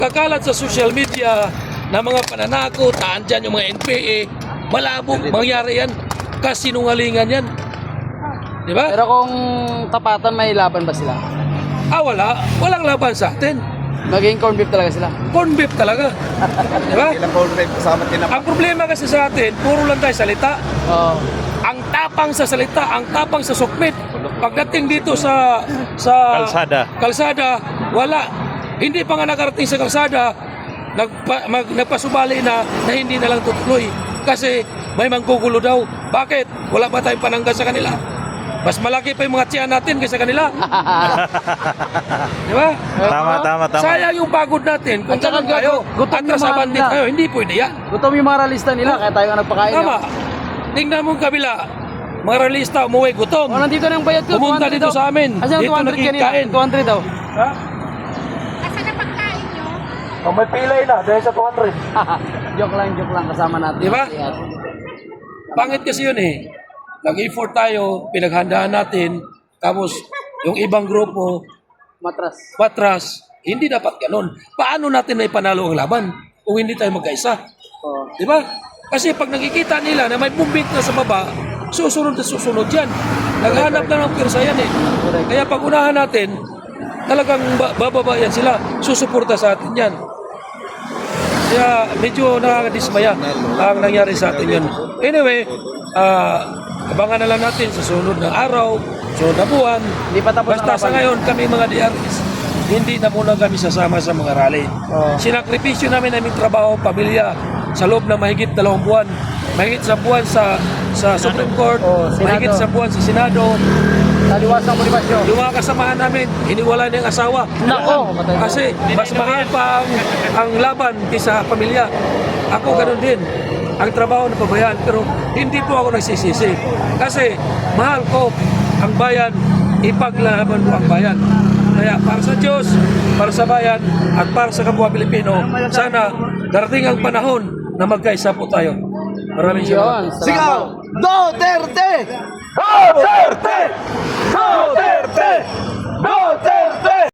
Kakalat sa social media na mga pananakot, naandyan yung mga NPA, malabo, mangyari yan. Kasinungalingan yan. Di ba? Pero kung tapatan, may laban ba sila? Wala. Walang laban sa atin. Maging corn beef talaga sila. Corn beef talaga. Di ba? Ilang corn beef kasama tinapay. Ang problema kasi sa atin, puro lang tayo salita. Oo. Ang tapang sa salita, ang tapang sa sukmit. Pagdating dito sa kalsada, wala. Hindi pa nga nakarating sa kalsada, nagpasubali na hindi na lang tutuloy. Kasi may manggugulo daw. Bakit? Wala ba tayong panangga sa kanila? Mas malaki pa yung mga tiyan natin kaysa kanila. Di ba? Tama. Sayang yung pagod natin. Kung At saka ganun kayo, gutom at yung mga kasabandit nila. kayo, hindi pwede yan. Gutom yung mga realista nila, kaya tayo nga nagpakain. Tama. Tingnan mo ang kabila. Mga realista, umuwi gutom. O, nandito na yung bayad ko. Pumunta 200 dito daw. sa amin. Asan Dito 200 kanina? nakikain. 200 daw. Ha? Asan na pagkain nyo? May pilay na, dahil sa 200. joke lang. Kasama natin. Di ba? Pangit kasi yun eh. Nag-effort tayo, pinaghandaan natin, tapos yung ibang grupo, Matras. patras, hindi dapat ganun. Paano natin na ipanalo ang laban kung hindi tayo magkaisa? Oo. Di ba? Kasi pag nakikita nila na may bumbik na sa baba, susunod na susunod yan. Naghanap na ng pirsa yan eh. Kaya pag unahan natin, talagang bababa yan sila. Susuporta sa atin yan. Kaya medyo nakakadismaya ang nangyari sa atin yan. Anyway, abangan na lang natin sa sunod na araw, sunod na buwan. Hindi pa tapos Basta ang sa laban. ngayon, kami mga DRs, hindi na muna kami sasama sa mga rally. Oo. Sinakripisyo namin aming trabaho, pamilya, sa loob ng mahigit 2 buwan. Mahigit sa buwan sa Supreme Court, Oo, Senado. mahigit sa buwan sa Senado. Taliwas ng motivasyon. Yung mga kasamahan namin, hiniwala na yung asawa. Nako, patay na. Kasi mas mahal pa ang laban kaysa pamilya. Ako ganun din. Ang trabaho na pabayaan, pero hindi po ako nagsisisi. Kasi mahal ko ang bayan, ipaglaban ko ang bayan. Kaya para sa Diyos, para sa bayan, at para sa kapwa Pilipino, sana darating ang panahon na magkaisa po tayo. Maraming salamat. Yun. Sigaw! Duterte! Duterte! Duterte! Duterte!